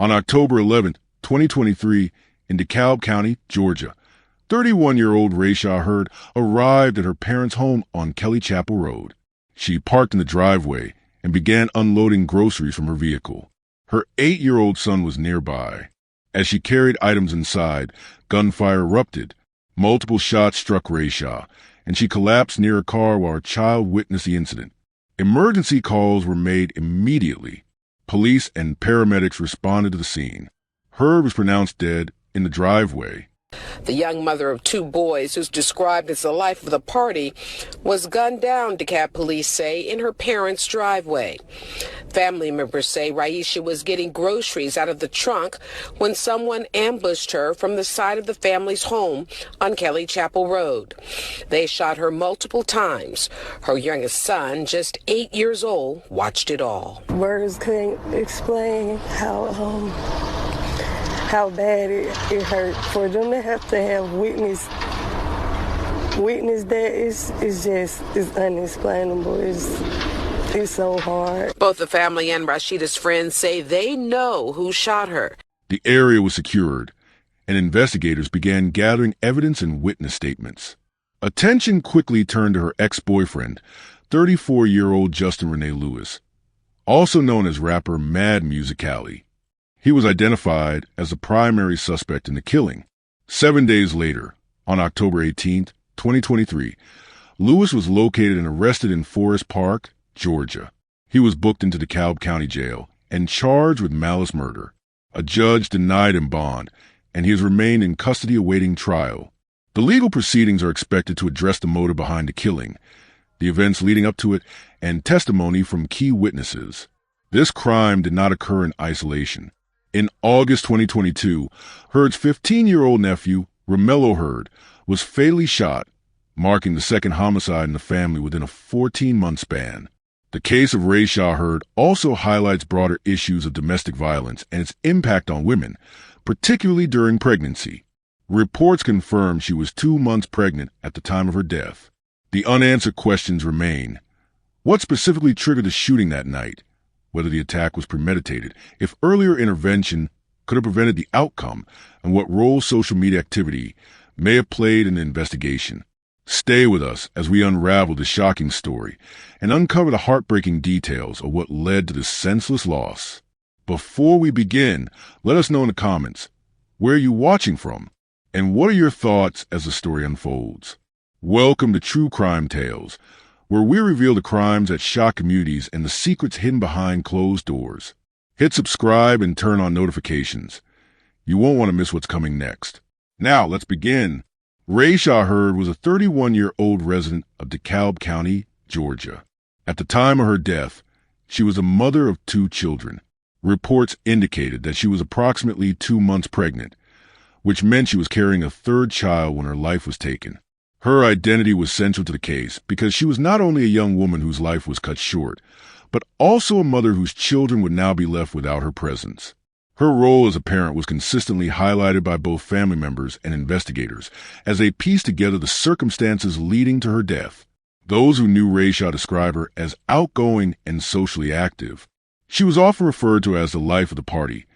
On October 11, 2023, in DeKalb County, Georgia, 31-year-old Raesha Heard arrived at her parents' home on Kelly Chapel Road. She parked in the driveway and began unloading groceries from her vehicle. Her 8-year-old son was nearby. As she carried items inside, gunfire erupted. Multiple shots struck Raesha, and she collapsed near her car while her child witnessed the incident. Emergency calls were made immediately. Police and paramedics responded to the scene. Heard was pronounced dead in the driveway. The young mother of 2 boys, who's described as the life of the party, was gunned down, DeKalb police say, in her parents' driveway. Family members say Raesha was getting groceries out of the trunk when someone ambushed her from the side of the family's home on Kelly Chapel Road. They shot her multiple times. Her youngest son, just 8 years old, watched it all. Words couldn't explain how bad it hurt. For them to have witnessed that is unexplainable. It's so hard. Both the family and Rashida's friends say they know who shot her. The area was secured, and investigators began gathering evidence and witness statements. Attention quickly turned to her ex-boyfriend, 34-year-old Justin Rene Lewis, also known as rapper Muzik Cali. He was identified as the primary suspect in the killing. 7 days later, on October 18, 2023, Lewis was located and arrested in Forest Park, Georgia. He was booked into DeKalb County Jail and charged with malice murder. A judge denied him bond, and he has remained in custody awaiting trial. The legal proceedings are expected to address the motive behind the killing, the events leading up to it, and testimony from key witnesses. This crime did not occur in isolation. In August 2022, Heard's 15-year-old nephew, Raesha Heard, was fatally shot, marking the second homicide in the family within a 14-month span. The case of Raesha Heard also highlights broader issues of domestic violence and its impact on women, particularly during pregnancy. Reports confirm she was 2 months pregnant at the time of her death. The unanswered questions remain. What specifically triggered the shooting that night? Whether the attack was premeditated, if earlier intervention could have prevented the outcome, and what role social media activity may have played in the investigation. Stay with us as we unravel the shocking story and uncover the heartbreaking details of what led to this senseless loss. Before we begin, let us know in the comments, where are you watching from, and what are your thoughts as the story unfolds? Welcome to True Crime Tales, where we reveal the crimes that shock communities and the secrets hidden behind closed doors. Hit subscribe and turn on notifications. You won't want to miss what's coming next. Now, let's begin. Raesha Heard was a 31-year-old resident of DeKalb County, Georgia. At the time of her death, she was a mother of 2 children. Reports indicated that she was approximately 2 months pregnant, which meant she was carrying a 3rd child when her life was taken. Her identity was central to the case because she was not only a young woman whose life was cut short, but also a mother whose children would now be left without her presence. Her role as a parent was consistently highlighted by both family members and investigators as they pieced together the circumstances leading to her death. Those who knew Raesha described her as outgoing and socially active. She was often referred to as the life of the party,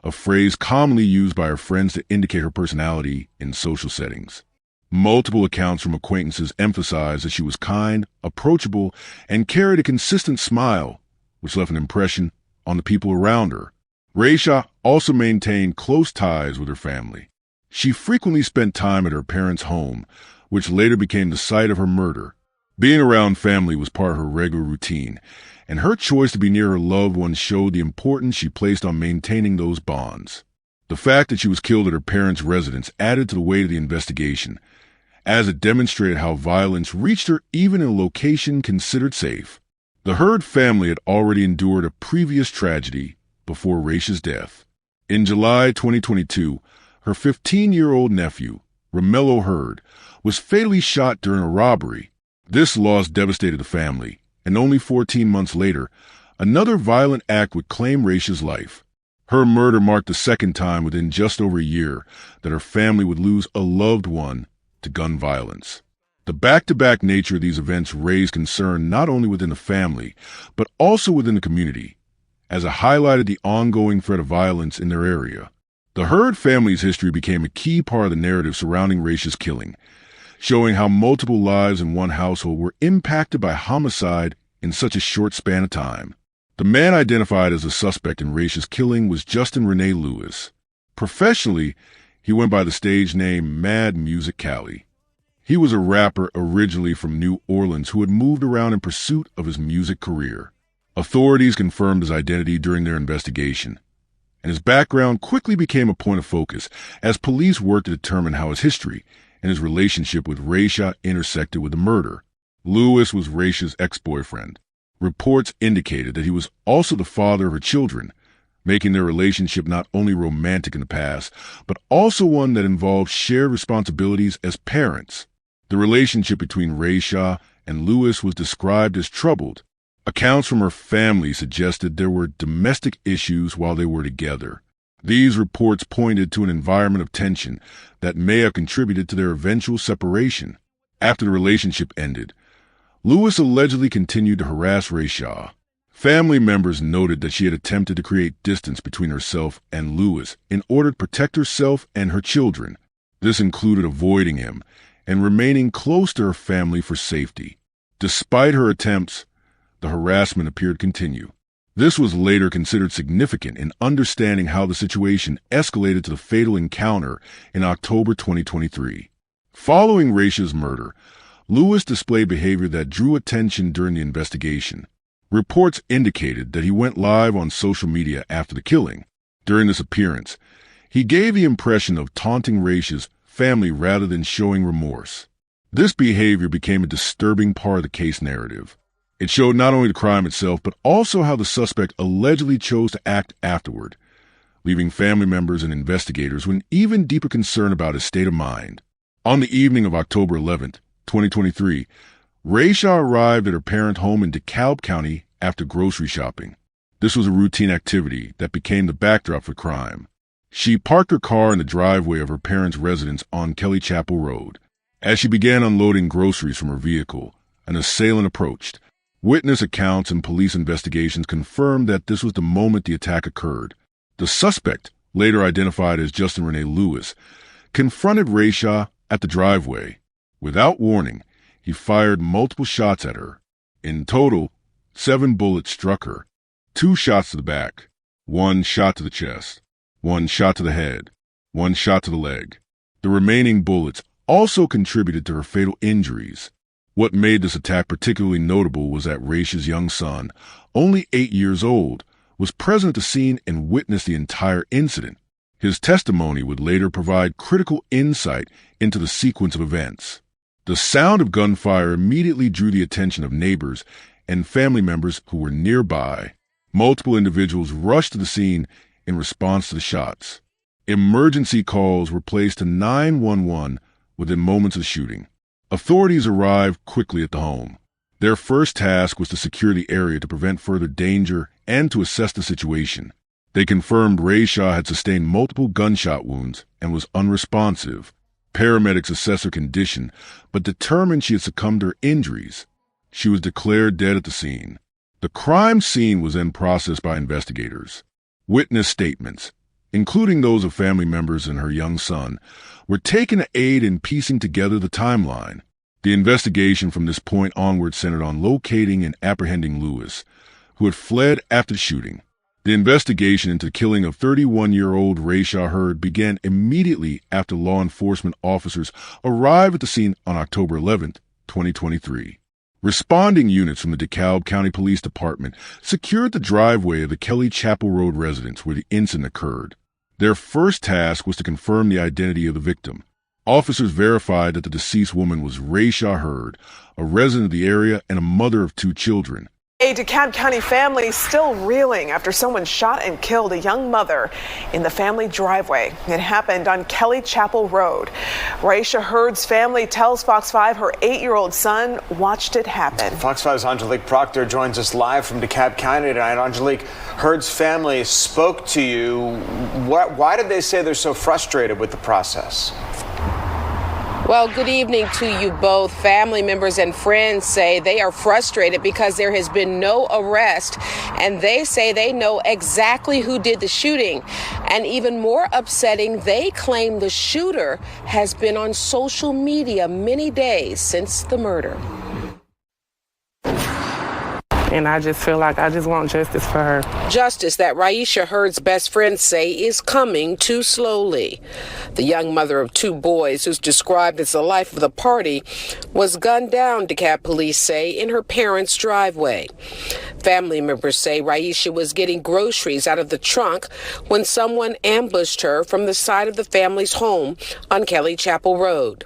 a phrase commonly used by her friends to indicate her personality in social settings. Multiple accounts from acquaintances emphasized that she was kind, approachable, and carried a consistent smile, which left an impression on the people around her. Raesha also maintained close ties with her family. She frequently spent time at her parents' home, which later became the site of her murder. Being around family was part of her regular routine, and her choice to be near her loved ones showed the importance she placed on maintaining those bonds. The fact that she was killed at her parents' residence added to the weight of the investigation, as it demonstrated how violence reached her even in a location considered safe. The Heard family had already endured a previous tragedy before Raesha's death. In July 2022, her 15-year-old nephew, Raesha Heard, was fatally shot during a robbery. This loss devastated the family, and only 14 months later, another violent act would claim Raesha's life. Her murder marked the second time within just over a year that her family would lose a loved one to gun violence. The back-to-back nature of these events raised concern not only within the family, but also within the community, as it highlighted the ongoing threat of violence in their area. The Heard family's history became a key part of the narrative surrounding Raesha's killing, showing how multiple lives in one household were impacted by homicide in such a short span of time. The man identified as a suspect in Raesha's killing was Justin Rene Lewis. Professionally, he went by the stage name Mad Muzik Cali. He was a rapper originally from New Orleans who had moved around in pursuit of his music career. Authorities confirmed his identity during their investigation, and his background quickly became a point of focus as police worked to determine how his history and his relationship with Raesha intersected with the murder. Lewis was Raesha's ex-boyfriend. Reports indicated that he was also the father of her children, making their relationship not only romantic in the past, but also one that involved shared responsibilities as parents. The relationship between Raesha and Lewis was described as troubled. Accounts from her family suggested there were domestic issues while they were together. These reports pointed to an environment of tension that may have contributed to their eventual separation. After the relationship ended, Lewis allegedly continued to harass Raesha. Family members noted that she had attempted to create distance between herself and Lewis in order to protect herself and her children. This included avoiding him and remaining close to her family for safety. Despite her attempts, the harassment appeared to continue. This was later considered significant in understanding how the situation escalated to the fatal encounter in October 2023. Following Raesha's murder, Lewis displayed behavior that drew attention during the investigation. Reports indicated that he went live on social media after the killing. During this appearance, he gave the impression of taunting Raesha's family rather than showing remorse. This behavior became a disturbing part of the case narrative. It showed not only the crime itself, but also how the suspect allegedly chose to act afterward, leaving family members and investigators with an even deeper concern about his state of mind. On the evening of October 11th, 2023, Raesha arrived at her parent home in DeKalb County after grocery shopping. This was a routine activity that became the backdrop for crime. She parked her car in the driveway of her parents' residence on Kelly Chapel Road. As she began unloading groceries from her vehicle, an assailant approached. Witness accounts and police investigations confirmed that this was the moment the attack occurred. The suspect, later identified as Justin Rene Lewis, confronted Raesha at the driveway. Without warning, he fired multiple shots at her. In total, 7 bullets struck her. 2 shots to the back, 1 shot to the chest, 1 shot to the head, 1 shot to the leg. The remaining bullets also contributed to her fatal injuries. What made this attack particularly notable was that Raesha's young son, only 8 years old, was present at the scene and witnessed the entire incident. His testimony would later provide critical insight into the sequence of events. The sound of gunfire immediately drew the attention of neighbors and family members who were nearby. Multiple individuals rushed to the scene in response to the shots. Emergency calls were placed to 911 within moments of the shooting. Authorities arrived quickly at the home. Their first task was to secure the area to prevent further danger and to assess the situation. They confirmed Raesha had sustained multiple gunshot wounds and was unresponsive. Paramedics assessed her condition, but determined she had succumbed to her injuries. She was declared dead at the scene. The crime scene was then processed by investigators. Witness statements, including those of family members and her young son, were taken to aid in piecing together the timeline. The investigation from this point onward centered on locating and apprehending Lewis, who had fled after the shooting. The investigation into the killing of 31-year-old Raesha Heard began immediately after law enforcement officers arrived at the scene on October 11th, 2023. Responding units from the DeKalb County Police Department secured the driveway of the Kelly Chapel Road residence where the incident occurred. Their first task was to confirm the identity of the victim. Officers verified that the deceased woman was Raesha Heard, a resident of the area and a mother of 2 children. A DeKalb County family still reeling after someone shot and killed a young mother in the family driveway. It happened on Kelly Chapel Road. Raesha Heard's family tells Fox 5 her 8-year-old son watched it happen. Fox 5's Angelique Proctor joins us live from DeKalb County tonight. Angelique, Heard's family spoke to you. Why did they say they're so frustrated with the process? Well, good evening to you both. Family members and friends say they are frustrated because there has been no arrest, and they say they know exactly who did the shooting. And even more upsetting, they claim the shooter has been on social media many days since the murder. And I just feel like I just want justice for her. Justice that Raesha Heard's best friends say is coming too slowly. The young mother of two boys, who's described as the life of the party, was gunned down, DeKalb police say, in her parents' driveway. Family members say Raesha was getting groceries out of the trunk when someone ambushed her from the side of the family's home on Kelly Chapel Road.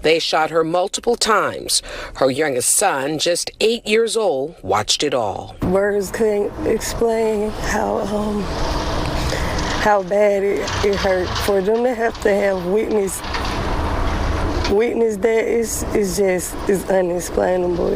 They shot her multiple times. Her youngest son, just 8 years old, watched it all. Words couldn't explain how bad it hurt for them to have witnessed that. It's unexplainable.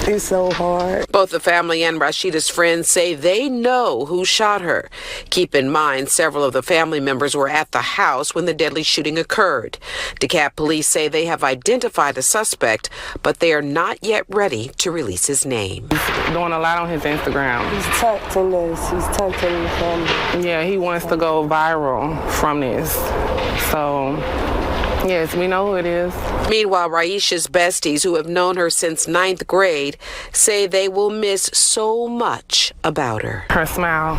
It's so hard. Both the family and Rashida's friends say they know who shot her. Keep in mind, several of the family members were at the house when the deadly shooting occurred. DeKalb police say they have identified a suspect, but they are not yet ready to release his name. He's doing a lot on his Instagram. He's taunting us. He's taunting the family. Yeah, he wants to go viral from this. So, yes, we know who it is. Meanwhile, Raesha's besties, who have known her since 9th grade, say they will miss so much about her. Her smile.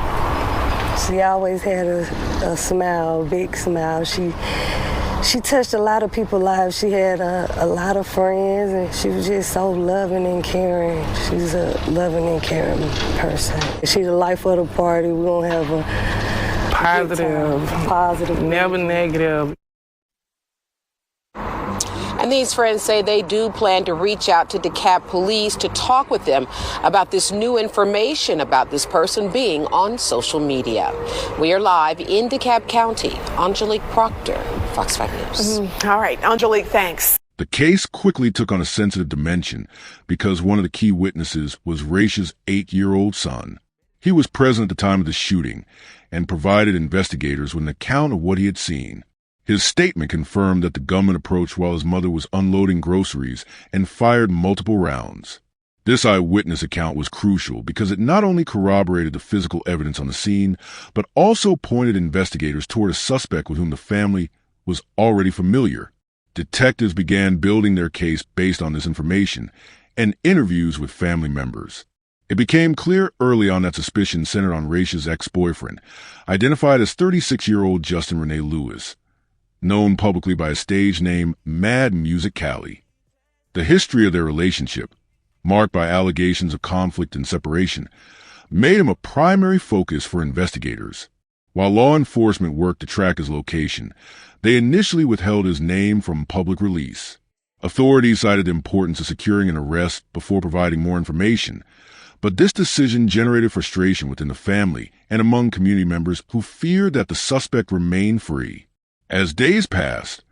She always had a smile, a big smile. She touched a lot of people's lives. She had a lot of friends, and she was just so loving and caring. She's a loving and caring person. She's the life of the party. We're going to have a positive, never negative. And these friends say they do plan to reach out to DeKalb police to talk with them about this new information about this person being on social media. We are live in DeKalb County. Angelique Proctor, Fox 5 News. All right, Angelique, thanks. The case quickly took on a sensitive dimension because one of the key witnesses was Raesha's 8-year-old son. He was present at the time of the shooting and provided investigators with an account of what he had seen. His statement confirmed that the gunman approached while his mother was unloading groceries and fired multiple rounds. This eyewitness account was crucial because it not only corroborated the physical evidence on the scene, but also pointed investigators toward a suspect with whom the family was already familiar. Detectives began building their case based on this information and interviews with family members. It became clear early on that suspicion centered on Raesha's ex-boyfriend, identified as 36-year-old Justin Rene Lewis, known publicly by his stage name Muzik Cali. The history of their relationship, marked by allegations of conflict and separation, made him a primary focus for investigators. While law enforcement worked to track his location, they initially withheld his name from public release. Authorities cited the importance of securing an arrest before providing more information, but this decision generated frustration within the family and among community members who feared that the suspect remained free. As days passed,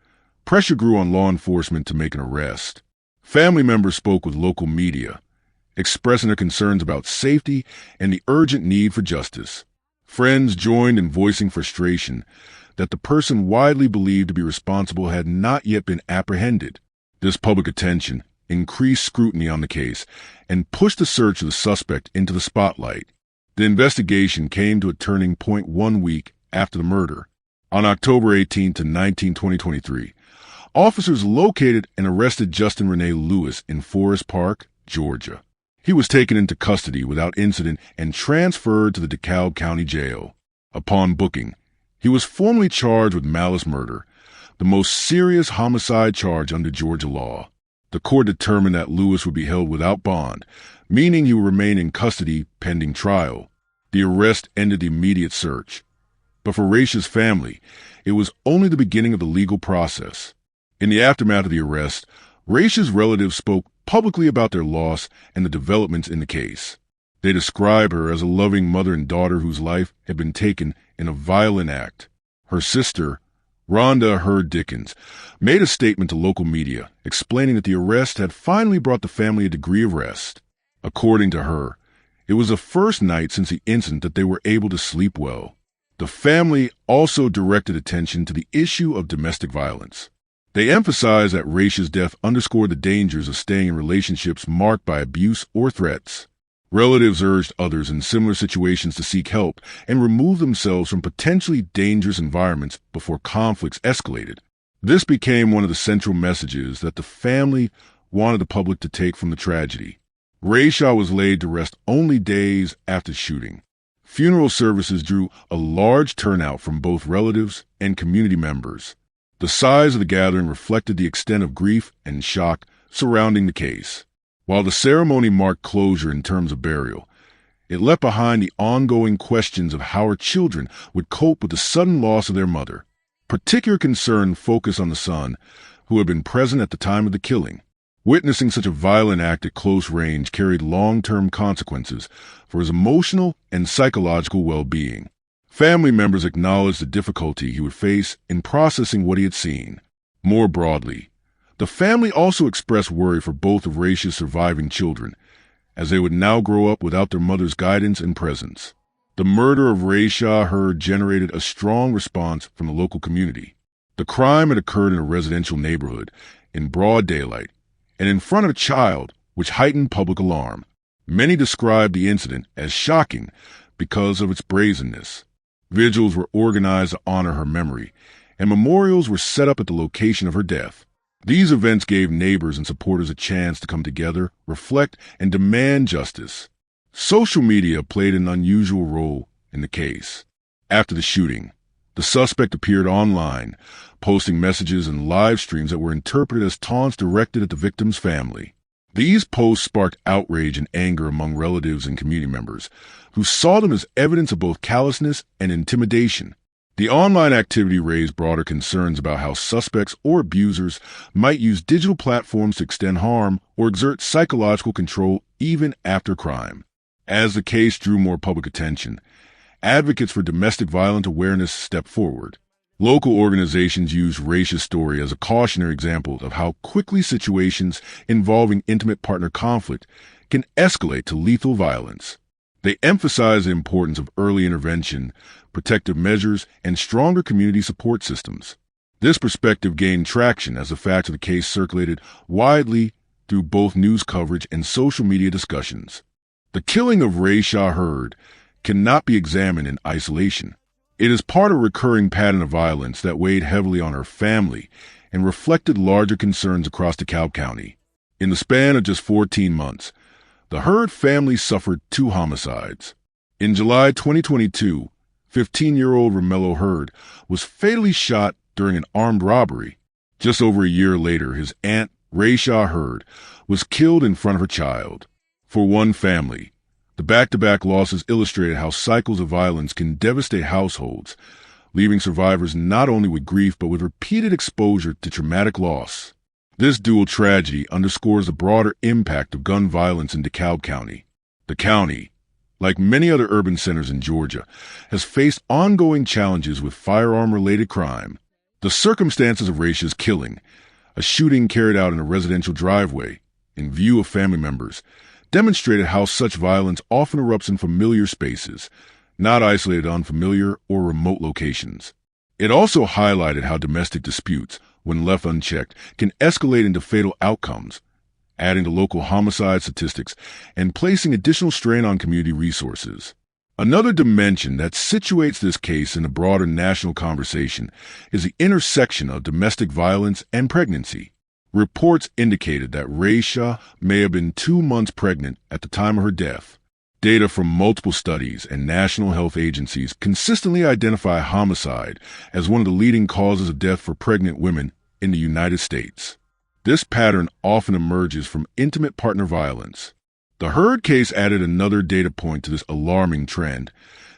pressure grew on law enforcement to make an arrest. Family members spoke with local media, expressing their concerns about safety and the urgent need for justice. Friends joined in voicing frustration that the person widely believed to be responsible had not yet been apprehended. This public attention increased scrutiny on the case and pushed the search of the suspect into the spotlight. The investigation came to a turning point 1 week after the murder. On October 18 to 19, 2023, officers located and arrested Justin Rene Lewis in Forest Park, Georgia. He was taken into custody without incident and transferred to the DeKalb County Jail. Upon booking, he was formally charged with malice murder, the most serious homicide charge under Georgia law. The court determined that Lewis would be held without bond, meaning he would remain in custody pending trial. The arrest ended the immediate search. But for Raesha's family, it was only the beginning of the legal process. In the aftermath of the arrest, Raesha's relatives spoke publicly about their loss and the developments in the case. They described her as a loving mother and daughter whose life had been taken in a violent act. Her sister, Raesha Heard, made a statement to local media explaining that the arrest had finally brought the family a degree of rest. According to her, it was the first night since the incident that they were able to sleep well. The family also directed attention to the issue of domestic violence. They emphasize that Raesha's death underscored the dangers of staying in relationships marked by abuse or threats. Relatives urged others in similar situations to seek help and remove themselves from potentially dangerous environments before conflicts escalated. This became one of the central messages that the family wanted the public to take from the tragedy. Raesha was laid to rest only days after the shooting. Funeral services drew a large turnout from both relatives and community members. The size of the gathering reflected the extent of grief and shock surrounding the case. While the ceremony marked closure in terms of burial, it left behind the ongoing questions of how her children would cope with the sudden loss of their mother. Particular concern focused on the son, who had been present at the time of the killing. Witnessing such a violent act at close range carried long-term consequences for his emotional and psychological well-being. Family members acknowledged the difficulty he would face in processing what he had seen. More broadly, the family also expressed worry for both of Raesha's surviving children, as they would now grow up without their mother's guidance and presence. The murder of Raesha Heard generated a strong response from the local community. The crime had occurred in a residential neighborhood, in broad daylight, and in front of a child, which heightened public alarm. Many described the incident as shocking because of its brazenness. Vigils were organized to honor her memory, and memorials were set up at the location of her death. These events gave neighbors and supporters a chance to come together, reflect, and demand justice. Social media played an unusual role in the case. After the shooting, the suspect appeared online, posting messages and live streams that were interpreted as taunts directed at the victim's family. These posts sparked outrage and anger among relatives and community members, who saw them as evidence of both callousness and intimidation. The online activity raised broader concerns about how suspects or abusers might use digital platforms to extend harm or exert psychological control even after crime. As the case drew more public attention, advocates for domestic violence awareness stepped forward. Local organizations used Raesha's story as a cautionary example of how quickly situations involving intimate partner conflict can escalate to lethal violence. They emphasized the importance of early intervention, protective measures, and stronger community support systems. This perspective gained traction as the facts of the case circulated widely through both news coverage and social media discussions. The killing of Raesha Heard cannot be examined in isolation. It is part of a recurring pattern of violence that weighed heavily on her family and reflected larger concerns across DeKalb County. In the span of just 14 months, the Heard family suffered 2 homicides. In July 2022, 15-year-old Romello Heard was fatally shot during an armed robbery. Just over a year later, his aunt, Raesha Heard, was killed in front of her child. For one family, the back-to-back losses illustrated how cycles of violence can devastate households, leaving survivors not only with grief but with repeated exposure to traumatic loss. This dual tragedy underscores the broader impact of gun violence in DeKalb County. The county, like many other urban centers in Georgia, has faced ongoing challenges with firearm-related crime. The circumstances of Raesha's killing, a shooting carried out in a residential driveway, in view of family members, demonstrated how such violence often erupts in familiar spaces, not isolated to unfamiliar or remote locations. It also highlighted how domestic disputes, when left unchecked, can escalate into fatal outcomes, adding to local homicide statistics and placing additional strain on community resources. Another dimension that situates this case in a broader national conversation is the intersection of domestic violence and pregnancy. Reports indicated that Raesha may have been 2 months pregnant at the time of her death. Data from multiple studies and national health agencies consistently identify homicide as one of the leading causes of death for pregnant women in the United States. This pattern often emerges from intimate partner violence. The Heard case added another data point to this alarming trend,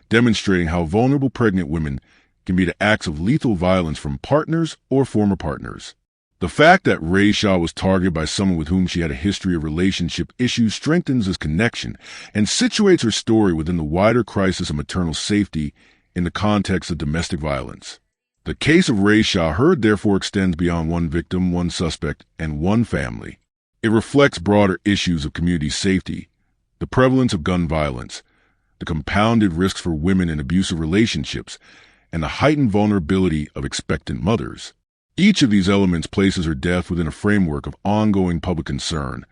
demonstrating how vulnerable pregnant women can be to acts of lethal violence from partners or former partners. The fact that Raesha was targeted by someone with whom she had a history of relationship issues strengthens this connection and situates her story within the wider crisis of maternal safety in the context of domestic violence. The case of Raesha Heard therefore extends beyond one victim, one suspect, and one family. It reflects broader issues of community safety, the prevalence of gun violence, the compounded risks for women in abusive relationships, and the heightened vulnerability of expectant mothers. Each of these elements places her death within a framework of ongoing public concern,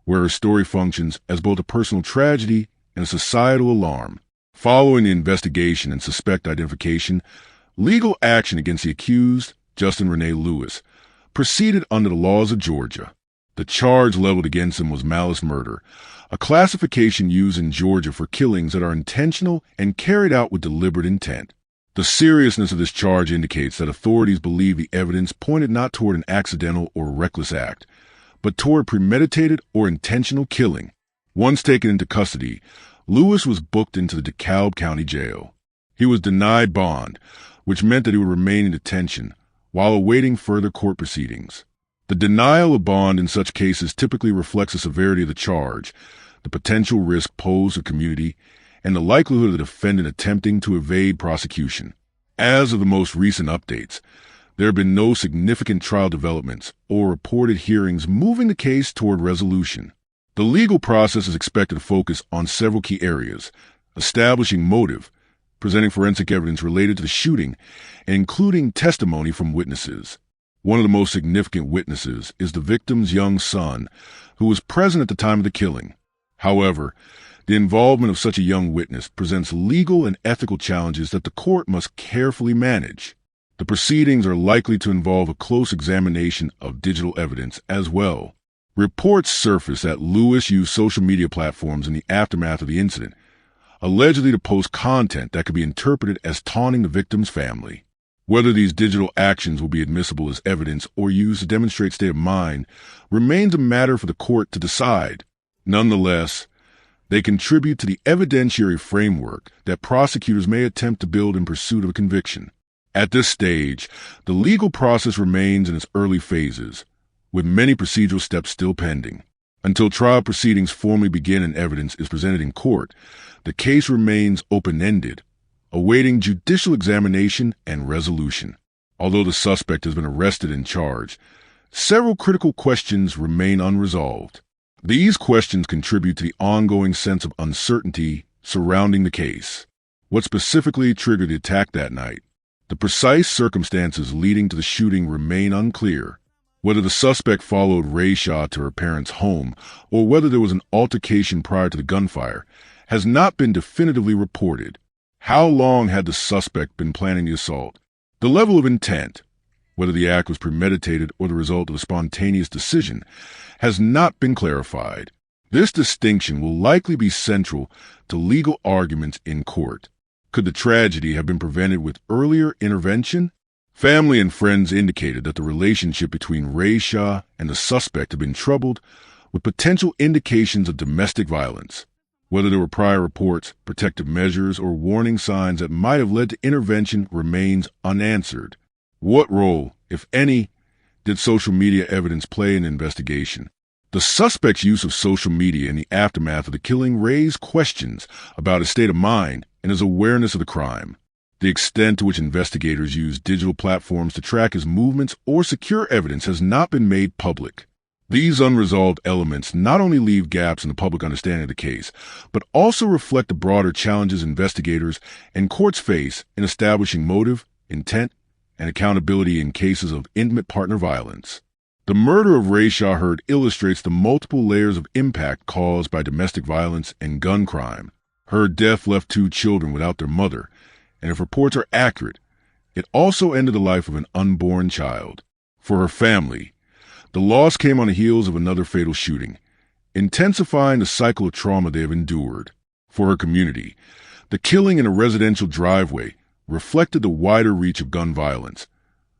where her story functions as both a personal tragedy and a societal alarm. Following the investigation and suspect identification, legal action against the accused, Justin Rene Lewis, proceeded under the laws of Georgia. The charge leveled against him was malice murder, a classification used in Georgia for killings that are intentional and carried out with deliberate intent. The seriousness of this charge indicates that authorities believe the evidence pointed not toward an accidental or reckless act, but toward premeditated or intentional killing. Once taken into custody, Lewis was booked into the DeKalb County Jail. He was denied bond, which meant that he would remain in detention while awaiting further court proceedings. The denial of bond in such cases typically reflects the severity of the charge, the potential risk posed to the community, and the likelihood of the defendant attempting to evade prosecution. As of the most recent updates, there have been no significant trial developments or reported hearings moving the case toward resolution. The legal process is expected to focus on several key areas: establishing motive, presenting forensic evidence related to the shooting, and including testimony from witnesses. One of the most significant witnesses is the victim's young son, who was present at the time of the killing. However, the involvement of such a young witness presents legal and ethical challenges that the court must carefully manage. The proceedings are likely to involve a close examination of digital evidence as well. Reports surfaced that Lewis used social media platforms in the aftermath of the incident, allegedly to post content that could be interpreted as taunting the victim's family. Whether these digital actions will be admissible as evidence or used to demonstrate state of mind remains a matter for the court to decide. Nonetheless, they contribute to the evidentiary framework that prosecutors may attempt to build in pursuit of a conviction. At this stage, the legal process remains in its early phases, with many procedural steps still pending. Until trial proceedings formally begin and evidence is presented in court, the case remains open-ended, awaiting judicial examination and resolution. Although the suspect has been arrested and charged, several critical questions remain unresolved. These questions contribute to the ongoing sense of uncertainty surrounding the case. What specifically triggered the attack that night? The precise circumstances leading to the shooting remain unclear. Whether the suspect followed Raesha to her parents' home or whether there was an altercation prior to the gunfire has not been definitively reported. How long had the suspect been planning the assault? The level of intent, whether the act was premeditated or the result of a spontaneous decision, has not been clarified. This distinction will likely be central to legal arguments in court. Could the tragedy have been prevented with earlier intervention? Family and friends indicated that the relationship between Raesha and the suspect had been troubled, with potential indications of domestic violence. Whether there were prior reports, protective measures, or warning signs that might have led to intervention remains unanswered. What role, if any, did social media evidence play in the investigation? The suspect's use of social media in the aftermath of the killing raised questions about his state of mind and his awareness of the crime. The extent to which investigators used digital platforms to track his movements or secure evidence has not been made public. These unresolved elements not only leave gaps in the public understanding of the case, but also reflect the broader challenges investigators and courts face in establishing motive, intent, and accountability in cases of intimate partner violence. The murder of Raesha Heard illustrates the multiple layers of impact caused by domestic violence and gun crime. Her death left 2 children without their mother, and if reports are accurate, it also ended the life of an unborn child. For her family, the loss came on the heels of another fatal shooting, intensifying the cycle of trauma they have endured. For her community, the killing in a residential driveway reflected the wider reach of gun violence,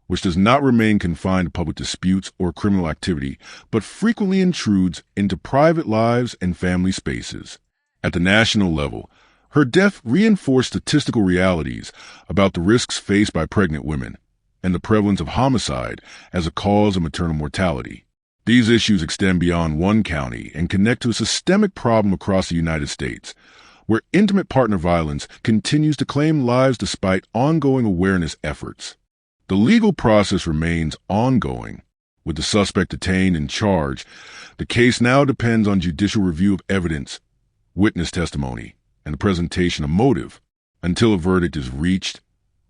which does not remain confined to public disputes or criminal activity, but frequently intrudes into private lives and family spaces. At the national level, her death reinforced statistical realities about the risks faced by pregnant women and the prevalence of homicide as a cause of maternal mortality. These issues extend beyond one county and connect to a systemic problem across the United States, where intimate partner violence continues to claim lives despite ongoing awareness efforts. The legal process remains ongoing. With the suspect detained and charged, the case now depends on judicial review of evidence, witness testimony, and the presentation of motive. Until a verdict is reached,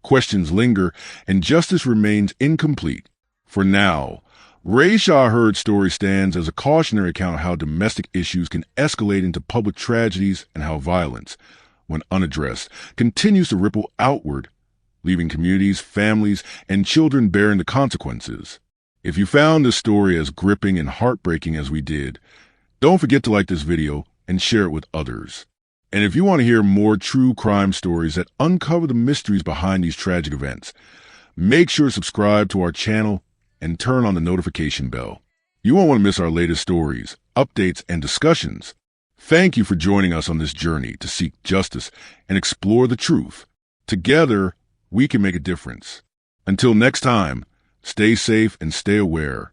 questions linger and justice remains incomplete. For now, Raesha Heard's story stands as a cautionary account of how domestic issues can escalate into public tragedies and how violence, when unaddressed, continues to ripple outward, leaving communities, families, and children bearing the consequences. If you found this story as gripping and heartbreaking as we did, don't forget to like this video and share it with others. And if you want to hear more true crime stories that uncover the mysteries behind these tragic events, make sure to subscribe to our channel and turn on the notification bell. You won't want to miss our latest stories, updates, and discussions. Thank you for joining us on this journey to seek justice and explore the truth. Together, we can make a difference. Until next time, stay safe and stay aware.